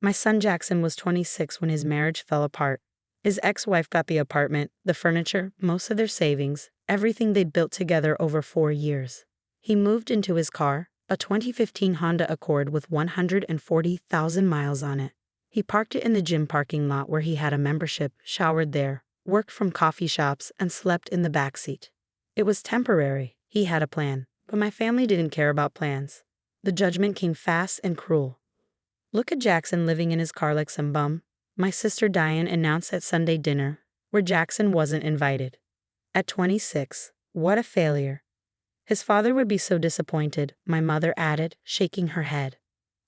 My son Jackson was 26 when his marriage fell apart. His ex-wife got the apartment, the furniture, most of their savings, everything they'd built together over 4 years. He moved into his car, a 2015 Honda Accord with 140,000 miles on it. He parked it in the gym parking lot where he had a membership, showered there, worked from coffee shops, and slept in the backseat. It was temporary. He had a plan, but my family didn't care about plans. The judgment came fast and cruel. "Look at Jackson living in his car like some bum," my sister Diane announced at Sunday dinner, where Jackson wasn't invited. At 26, what a failure. His father would be so disappointed, my mother added, shaking her head.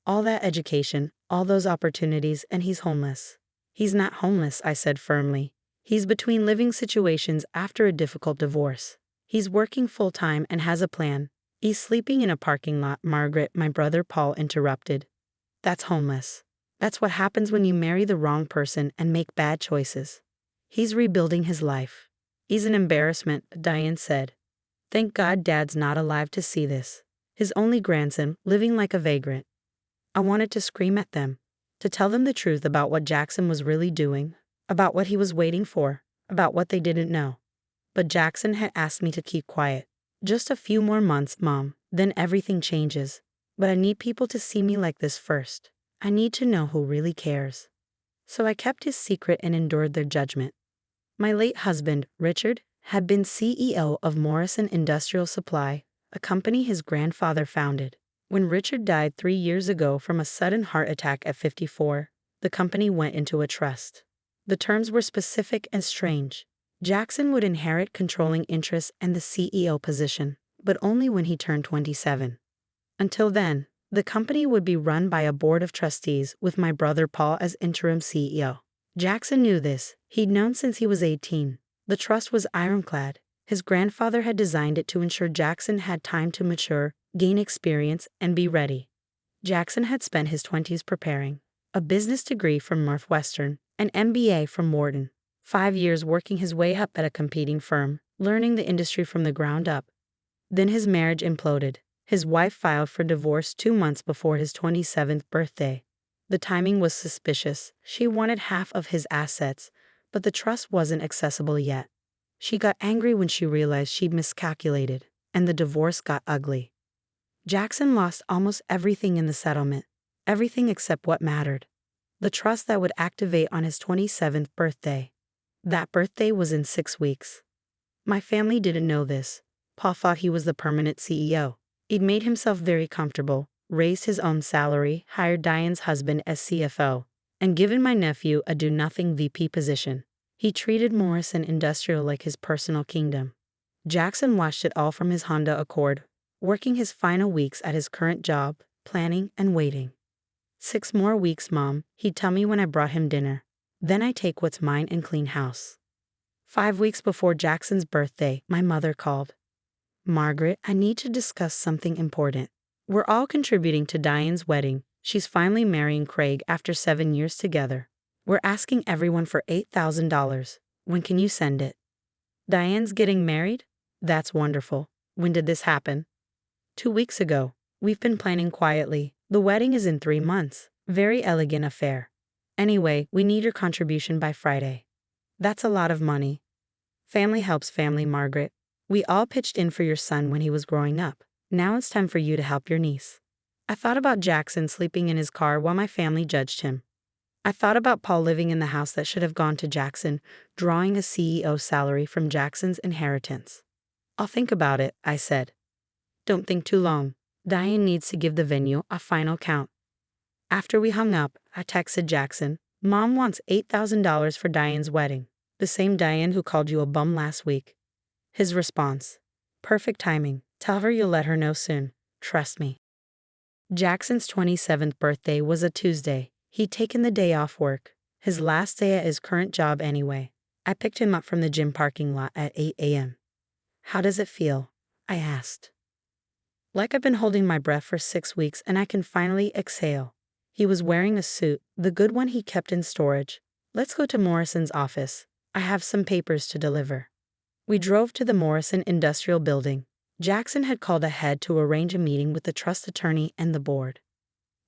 All that education, all those opportunities, and he's homeless. "He's not homeless," I said firmly. "He's between living situations after a difficult divorce. He's working full-time and has a plan. He's sleeping in a parking lot," Margaret, my brother Paul, interrupted. "That's homeless. That's what happens when you marry the wrong person and make bad choices. He's rebuilding his life." "He's an embarrassment," Diane said. "Thank God Dad's not alive to see this. His only grandson, living like a vagrant." I wanted to scream at them, to tell them the truth about what Jackson was really doing, about what he was waiting for, about what they didn't know. But Jackson had asked me to keep quiet. "Just a few more months, Mom, then everything changes. But I need people to see me like this first. I need to know who really cares." So I kept his secret and endured their judgment. My late husband, Richard, had been CEO of Morrison Industrial Supply, a company his grandfather founded. When Richard died 3 years ago from a sudden heart attack at 54, the company went into a trust. The terms were specific and strange. Jackson would inherit controlling interests and the CEO position, but only when he turned 27. Until then, the company would be run by a board of trustees with my brother Paul as interim CEO. Jackson knew this. He'd known since he was 18. The trust was ironclad. His grandfather had designed it to ensure Jackson had time to mature, gain experience, and be ready. Jackson had spent his 20s preparing. A business degree from Northwestern, an MBA from Wharton. 5 years working his way up at a competing firm, learning the industry from the ground up. Then his marriage imploded. His wife filed for divorce 2 months before his 27th birthday. The timing was suspicious. She wanted half of his assets, but the trust wasn't accessible yet. She got angry when she realized she'd miscalculated, and the divorce got ugly. Jackson lost almost everything in the settlement, everything except what mattered. The trust that would activate on his 27th birthday. That birthday was in 6 weeks. My family didn't know this. Paul thought he was the permanent CEO. He'd made himself very comfortable, raised his own salary, hired Diane's husband as CFO, and given my nephew a do-nothing VP position. He treated Morrison Industrial like his personal kingdom. Jackson watched it all from his Honda Accord, working his final weeks at his current job, planning and waiting. 6 more weeks, Mom, he'd tell me when I brought him dinner. Then I take what's mine and clean house. 5 weeks before Jackson's birthday, my mother called. "Margaret, I need to discuss something important. We're all contributing to Diane's wedding. She's finally marrying Craig after 7 years together. We're asking everyone for $8,000. When can you send it?" "Diane's getting married? That's wonderful. When did this happen?" 2 weeks ago. We've been planning quietly. The wedding is in 3 months. Very elegant affair. Anyway, we need your contribution by Friday." "That's a lot of money." "Family helps family, Margaret. We all pitched in for your son when he was growing up. Now it's time for you to help your niece." I thought about Jackson sleeping in his car while my family judged him. I thought about Paul living in the house that should have gone to Jackson, drawing a CEO salary from Jackson's inheritance. "I'll think about it," I said. "Don't think too long. Diane needs to give the venue a final count." After we hung up, I texted Jackson, "Mom wants $8,000 for Diane's wedding. The same Diane who called you a bum last week." His response, "Perfect timing. Tell her you'll let her know soon. Trust me." Jackson's 27th birthday was a Tuesday. He'd taken the day off work, his last day at his current job anyway. I picked him up from the gym parking lot at 8 a.m. "How does it feel?" I asked. "Like I've been holding my breath for 6 weeks and I can finally exhale." He was wearing a suit, the good one he kept in storage. "Let's go to Morrison's office. I have some papers to deliver." We drove to the Morrison Industrial Building. Jackson had called ahead to arrange a meeting with the trust attorney and the board.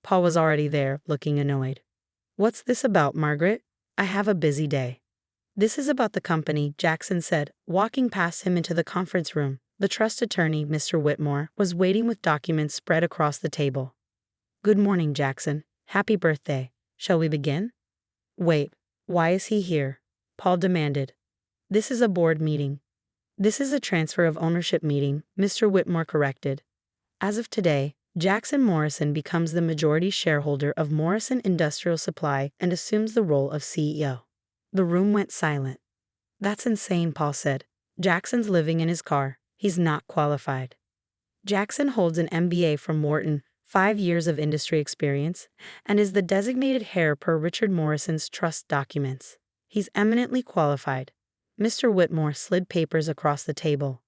Paul was already there, looking annoyed. What's this about, Margaret? I have a busy day. This is about the company, Jackson said, walking past him into the conference room. The trust attorney, Mr. Whitmore, was waiting with documents spread across the table. Good morning, Jackson. Happy birthday. Shall we begin? Wait, why is he here? Paul demanded. This is a board meeting. This is a transfer of ownership meeting, Mr. Whitmore corrected. As of today, Jackson Morrison becomes the majority shareholder of Morrison Industrial Supply and assumes the role of CEO. The room went silent. That's insane, Paul said. Jackson's living in his car. He's not qualified. Jackson holds an MBA from Wharton, 5 years of industry experience, and is the designated heir per Richard Morrison's trust documents. He's eminently qualified. Mr. Whitmore slid papers across the table.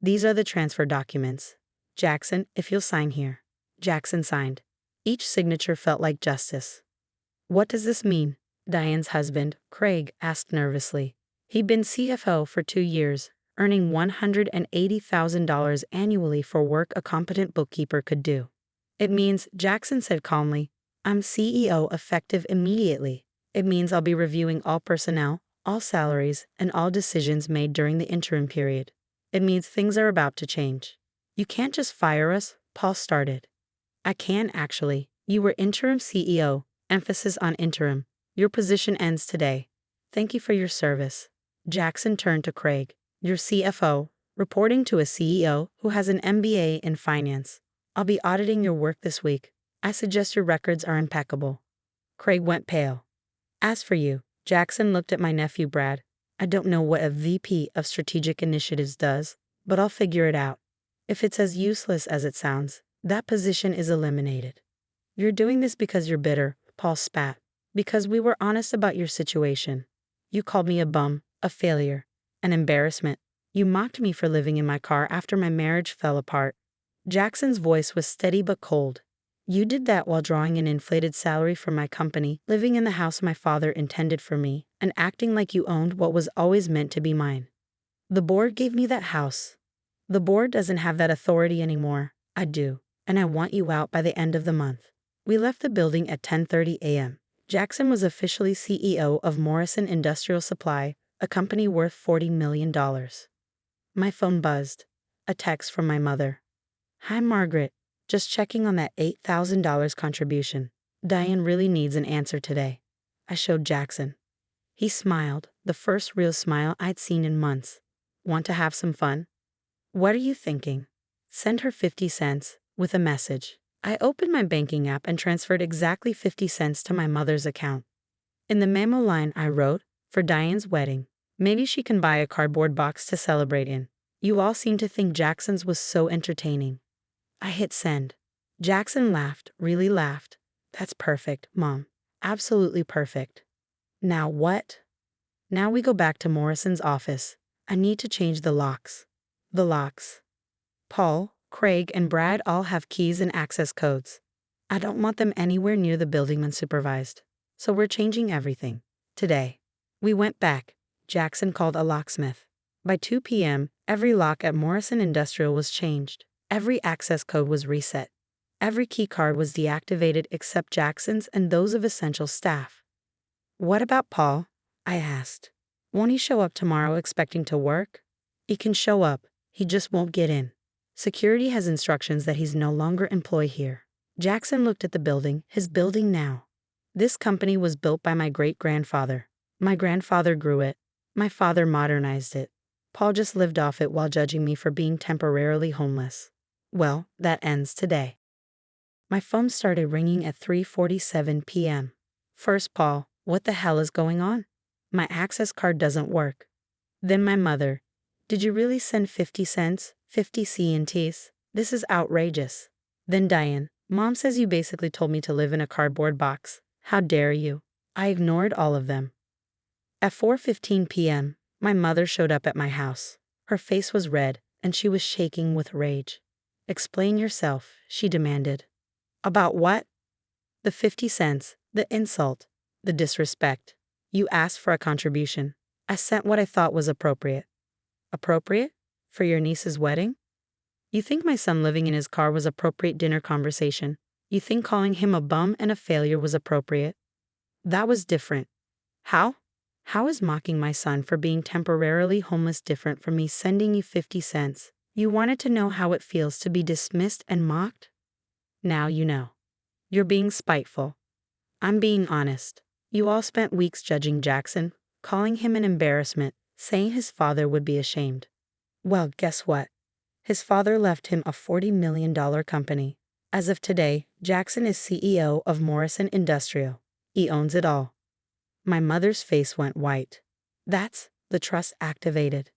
These are the transfer documents. Jackson, if you'll sign here. Jackson signed. Each signature felt like justice. What does this mean? Diane's husband, Craig, asked nervously. He'd been CFO for 2 years, earning $180,000 annually for work a competent bookkeeper could do. It means, Jackson said calmly, I'm CEO effective immediately. It means I'll be reviewing all personnel, all salaries, and all decisions made during the interim period. It means things are about to change. You can't just fire us, Paul started. I can actually. You were interim CEO, emphasis on interim. Your position ends today. Thank you for your service. Jackson turned to Craig. Your CFO, reporting to a CEO who has an MBA in finance. I'll be auditing your work this week. I suggest your records are impeccable. Craig went pale. As for you, Jackson looked at my nephew Brad. I don't know what a VP of Strategic Initiatives does, but I'll figure it out. If it's as useless as it sounds, that position is eliminated. You're doing this because you're bitter, Paul spat. Because we were honest about your situation. You called me a bum, a failure, an embarrassment. You mocked me for living in my car after my marriage fell apart. Jackson's voice was steady but cold. You did that while drawing an inflated salary from my company, living in the house my father intended for me, and acting like you owned what was always meant to be mine. The board gave me that house. The board doesn't have that authority anymore. I do, and I want you out by the end of the month. We left the building at 10:30 a.m. Jackson was officially CEO of Morrison Industrial Supply, a company worth $40 million. My phone buzzed. A text from my mother. Hi, Margaret. Just checking on that $8,000 contribution. Diane really needs an answer today. I showed Jackson. He smiled, the first real smile I'd seen in months. Want to have some fun? What are you thinking? Send her 50 cents, with a message. I opened my banking app and transferred exactly 50 cents to my mother's account. In the memo line I wrote, for Diane's wedding. Maybe she can buy a cardboard box to celebrate in. You all seem to think Jackson's was so entertaining. I hit send. Jackson laughed, really laughed. That's perfect, Mom. Absolutely perfect. Now what? Now we go back to Morrison's office. I need to change the locks. The locks. Paul, Craig, and Brad all have keys and access codes. I don't want them anywhere near the building unsupervised. So we're changing everything. Today. We went back. Jackson called a locksmith. By 2 p.m., every lock at Morrison Industrial was changed. Every access code was reset. Every key card was deactivated except Jackson's and those of essential staff. What about Paul? I asked. Won't he show up tomorrow expecting to work? He can show up. He just won't get in. Security has instructions that he's no longer employed here. Jackson looked at the building, his building now. This company was built by my great-grandfather. My grandfather grew it. My father modernized it. Paul just lived off it while judging me for being temporarily homeless. Well, that ends today. My phone started ringing at 3:47 p.m. First, Paul, what the hell is going on? My access card doesn't work. Then my mother. Did you really send 50 cents, 50 C&Ts? This is outrageous. Then Diane. Mom says you basically told me to live in a cardboard box. How dare you? I ignored all of them. At 4:15 p.m., my mother showed up at my house. Her face was red, and she was shaking with rage. Explain yourself, she demanded. About what? The 50 cents, the insult, the disrespect. You asked for a contribution. I sent what I thought was appropriate. Appropriate? For your niece's wedding? You think my son living in his car was appropriate dinner conversation? You think calling him a bum and a failure was appropriate? That was different. How? How is mocking my son for being temporarily homeless different from me sending you 50 cents? You wanted to know how it feels to be dismissed and mocked? Now you know. You're being spiteful. I'm being honest. You all spent weeks judging Jackson, calling him an embarrassment, saying his father would be ashamed. Well, guess what? His father left him a $40 million company. As of today, Jackson is CEO of Morrison Industrial. He owns it all. My mother's face went white. That's the trust activated.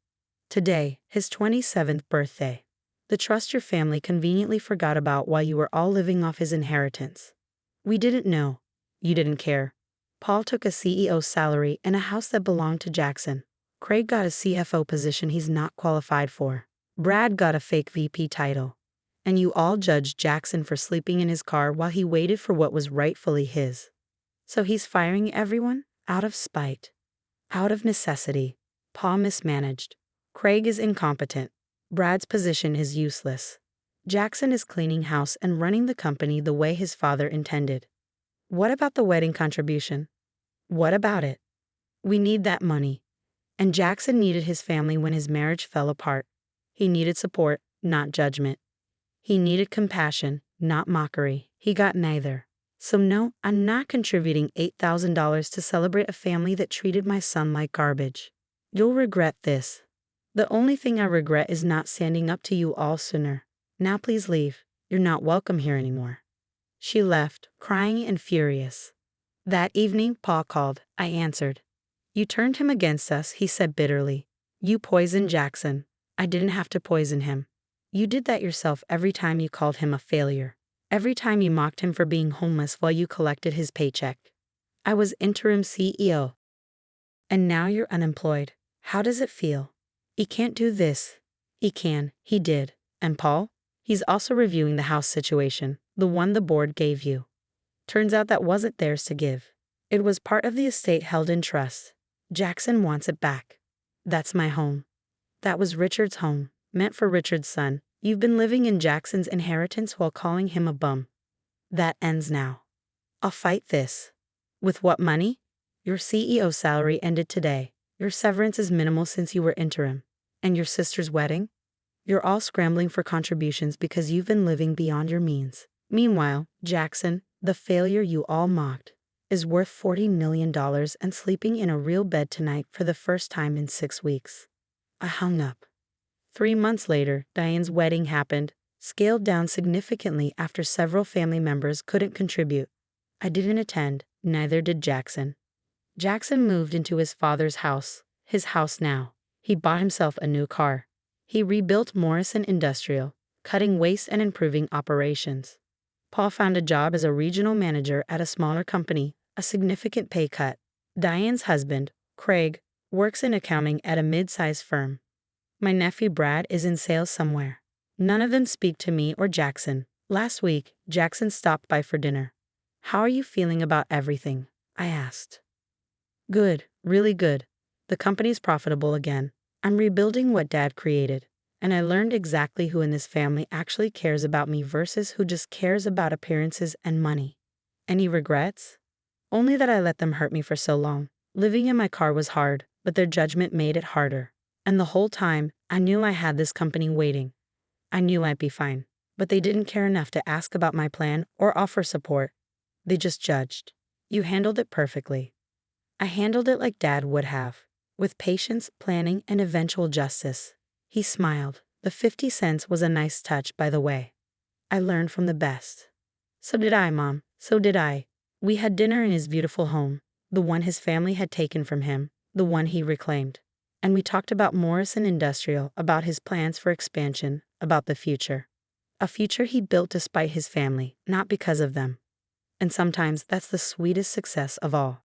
Today, his 27th birthday. The trust your family conveniently forgot about while you were all living off his inheritance. We didn't know. You didn't care. Paul took a CEO salary and a house that belonged to Jackson. Craig got a CFO position he's not qualified for. Brad got a fake VP title. And you all judged Jackson for sleeping in his car while he waited for what was rightfully his. So he's firing everyone? Out of spite. Out of necessity. Paul mismanaged. Craig is incompetent. Brad's position is useless. Jackson is cleaning house and running the company the way his father intended. What about the wedding contribution? What about it? We need that money. And Jackson needed his family when his marriage fell apart. He needed support, not judgment. He needed compassion, not mockery. He got neither. So no, I'm not contributing $8,000 to celebrate a family that treated my son like garbage. You'll regret this. The only thing I regret is not standing up to you all sooner. Now please leave. You're not welcome here anymore. She left, crying and furious. That evening, Paul called. I answered. You turned him against us, he said bitterly. You poisoned Jackson. I didn't have to poison him. You did that yourself every time you called him a failure. Every time you mocked him for being homeless while you collected his paycheck. I was interim CEO. And now you're unemployed. How does it feel? He can't do this. He can. He did. And Paul? He's also reviewing the house situation, the one the board gave you. Turns out that wasn't theirs to give. It was part of the estate held in trust. Jackson wants it back. That's my home. That was Richard's home, meant for Richard's son. You've been living in Jackson's inheritance while calling him a bum. That ends now. I'll fight this. With what money? Your CEO salary ended today. Your severance is minimal since you were interim. And your sister's wedding? You're all scrambling for contributions because you've been living beyond your means. Meanwhile, Jackson, the failure you all mocked, is worth $40 million and sleeping in a real bed tonight for the first time in 6 weeks. I hung up. 3 months later, Diane's wedding happened, scaled down significantly after several family members couldn't contribute. I didn't attend, neither did Jackson. Jackson moved into his father's house, his house now. He bought himself a new car. He rebuilt Morrison Industrial, cutting waste and improving operations. Paul found a job as a regional manager at a smaller company, a significant pay cut. Diane's husband, Craig, works in accounting at a mid-sized firm. My nephew Brad is in sales somewhere. None of them speak to me or Jackson. Last week, Jackson stopped by for dinner. How are you feeling about everything? I asked. Good, really good. The company's profitable again. I'm rebuilding what Dad created. And I learned exactly who in this family actually cares about me versus who just cares about appearances and money. Any regrets? Only that I let them hurt me for so long. Living in my car was hard, but their judgment made it harder. And the whole time, I knew I had this company waiting. I knew I'd be fine. But they didn't care enough to ask about my plan or offer support. They just judged. You handled it perfectly. I handled it like Dad would have, with patience, planning, and eventual justice. He smiled. The 50 cents was a nice touch, by the way. I learned from the best. So did I, Mom. So did I. We had dinner in his beautiful home, the one his family had taken from him, the one he reclaimed. And we talked about Morrison Industrial, about his plans for expansion, about the future. A future he built despite his family, not because of them. And sometimes that's the sweetest success of all.